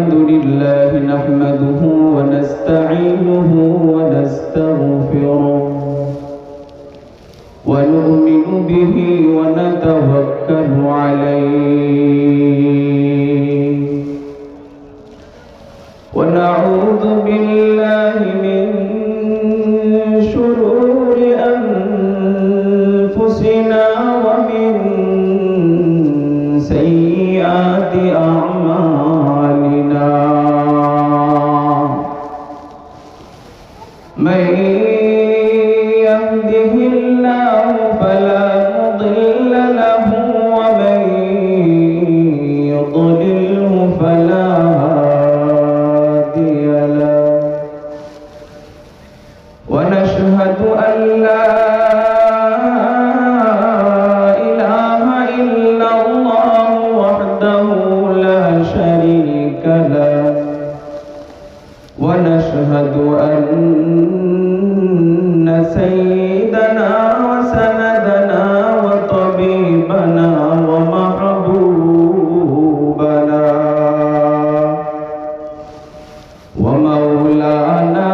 الحمد لله نحمده ونستعينه ونستغفره ونؤمن به ونتوكل عليه ونعوذ بالله من شرور أنفسنا ومن سيئات أعمالنا من يهده الله فلا مضل له ومن يضلله فلا هادي له ونشهد أن لا إله إلا الله وحده لا شريك له ونشهد أن سيدنا وسندنا وطبيبنا ومحبوبنا ومولانا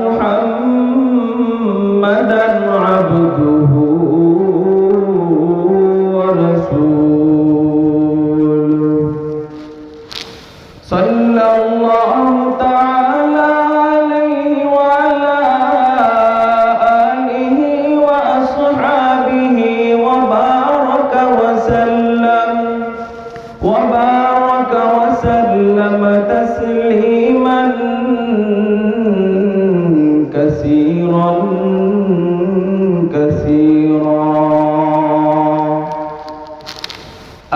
محمدا عبده ورسوله صلى الله تعالى عليه وعلى آله وأصحابه وبارك وسلم تسليما كثيرا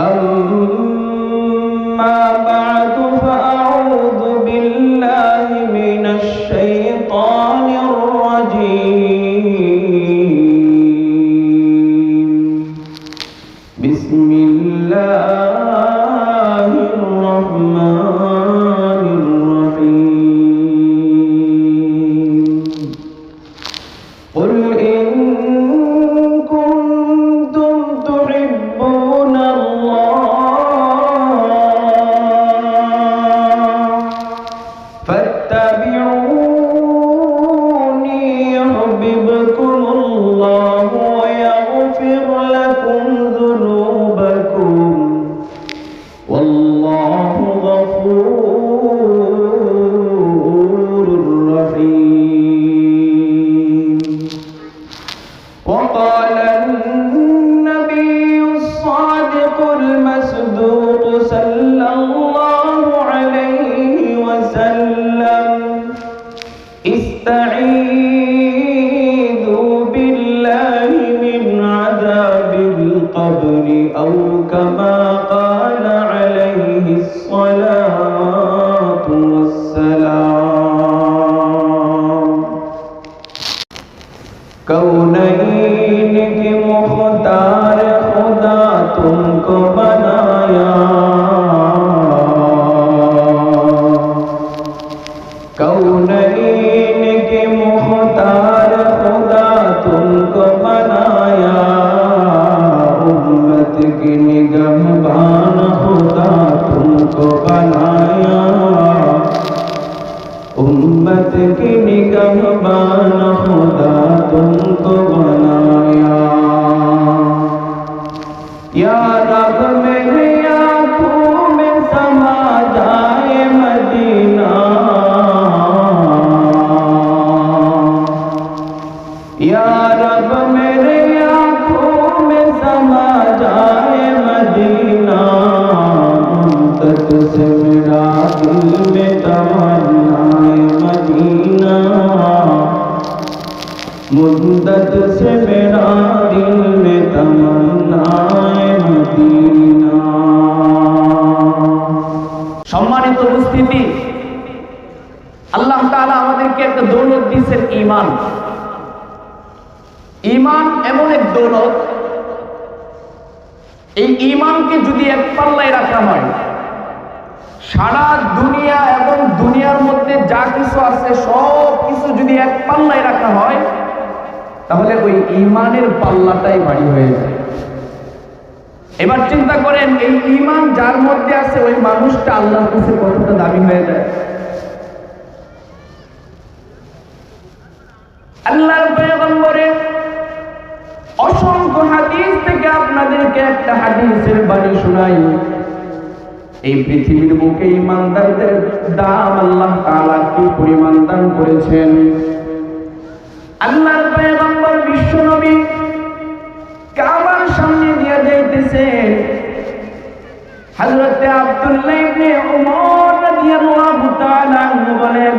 أما بعد فأعوذ بالله من الشيطان الرجيم بسم الله الرحمن الرحيم قل إن كنتم تحبون فاتبعوني يحببكم الله ويغفر لكم ذنوبكم والله غفور رحيم وقال النبي الصادق المصدوق صلى الله عليه وسلم استعيذوا بالله من عذاب القبر أو كما قال عليه الصلاة والسلام कौनैन के मुख्तार खुदा तुमको बनाया कौनैन के मुख्तार खुदा तुमको बनाया उम्मत की निगहबान खुदा तुमको बनाया उम्मत की निगहबान खुदा तुमको बनाया या रब मेरी आँखों में समा जाए मदीना या रब मेरी आँखों में समा जाए मदीना मुद्दत से मेरा दिल में तमन्नाए मदीना मुद्दत से मेरा दिल में तमन्नाए मदीना। সম্মানিত উপস্থিতি, আল্লাহ তাআলা আমাদেরকে একটা দৌলত দিয়েছেন ঈমান। ঈমান এমন এক দৌলত, এই ঈমানকে যদি এক পাল্লায় রাখা হয়, সারা দুনিয়া এবং দুনিয়ার মধ্যে যা কিছু আছে সব কিছু যদি এক পাল্লায় রাখা হয়, তাহলে ওই ঈমানের পাল্লাটাই ভারী হয়ে যায়। এবার চিন্তা করেন, এই ঈমান যার মধ্যে আছে ওই মানুষটা আল্লাহর কাছে কতটা দামি হয়ে যায়। আল্লাহর পয়গম্বরের অসংখ্য হাদিস থেকে আপনাদেরকে একটা হাদিসের বাণী শোনাই। এই পৃথিবীর বুকে ঈমানদারদের দাম আল্লাহ তাআলা কি পরিমাণ দান করেছেন। আল্লাহর পয়গম্বর বিশ্ব নবী কাবার সামনে দিয়ে যাইতেছেন। হযরত আব্দুল্লাহ ইবনে উমর রাদিয়াল্লাহু তাআলা আনহু বলেন,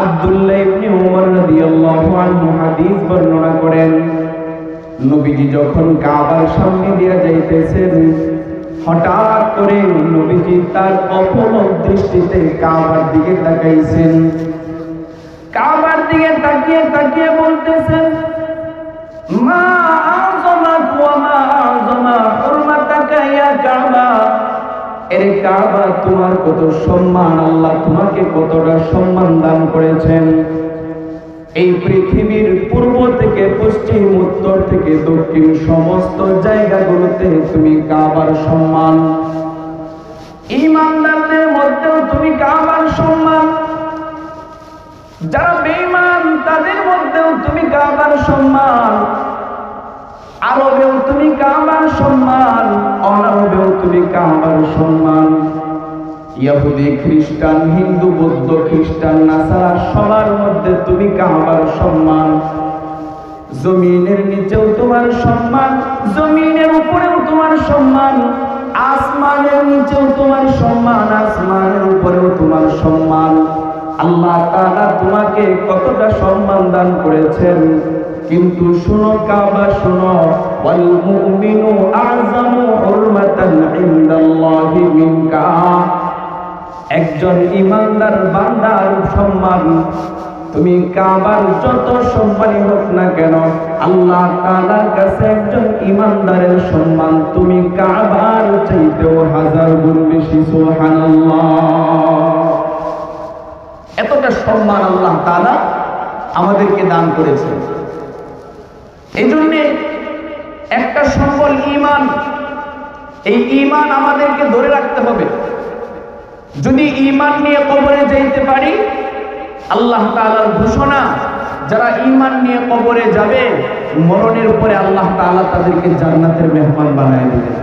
আব্দুল্লাহ ইবনে উমর রাদিয়াল্লাহু আনহু হাদিস বর্ণনা করেন, নবীজি যখন কাবার সামনে দিয়ে যাইতেছেন, হঠাৎ করে নবীজি তার অপলক দৃষ্টিতে কাবার দিকে তাকাইছেন। কাবার দিকে তাকিয়ে তাকিয়ে বলতেছেন, মা আযমাক ওয়া মা আযমা হুরমাতাকা ইয়া কাবা। এর কাবা, তোমার কত সম্মান, আল্লাহ তোমাকে কতটা সম্মান দান করেছেন। এই পৃথিবীর পূর্ব থেকে পশ্চিম, উত্তর থেকে দক্ষিণ সমস্ত জায়গাগুলোতে তুমি কাবার সম্মান। ঈমানদারদের মধ্যেও তুমি কাবার সম্মান, যারা বেঈমান তাদের মধ্যেও তুমি কাবার সম্মান। আরবেও তুমি কাবার সম্মান, অনারবেও তুমি কাবার সম্মান। ইহুদি, খ্রিস্টান, হিন্দু, বৌদ্ধ, খ্রিস্টান, নাসারা সবার মধ্যে তুমি কাবার সম্মান। জমিনের নিচেও তোমার সম্মান, জমিনের উপরেও তোমার সম্মান, আসমানের নিচেও তোমার সম্মান, আসমানের উপরেও তোমার সম্মান। আল্লাহ তাআলা তোমাকে কতটা সম্মান দান করেছেন। কিন্তু শুনো কাবা, শুনো, ওয়াল মুমিনু আযমু হুরমাতান ইনদাল্লাহি মিনকা। একজন ঈমানদার বান্দার সম্মান, তুমি কাবার যত সম্মানী হোক না কেন, আল্লাহ তাআলার কাছে একজন ঈমানদারের সম্মান তুমি কাবার চাইতেও 1000 গুণ বেশি। সুবহানাল্লাহ। এতটা সম্মান আল্লাহ তাআলা আমাদেরকে দান করেছেন। এই জন্যে একটা সম্বল ঈমান, এই ঈমান আমাদেরকে ধরে রাখতে হবে। যদি ঈমান নিয়ে কবরে যাইতে পারি, আল্লাহ তাআলার ঘোষণা, যারা ঈমান নিয়ে কবরে যাবে, মরণের পরে আল্লাহ তাআলা তাদেরকে জান্নাতের মেহমান বানায় দিবেন।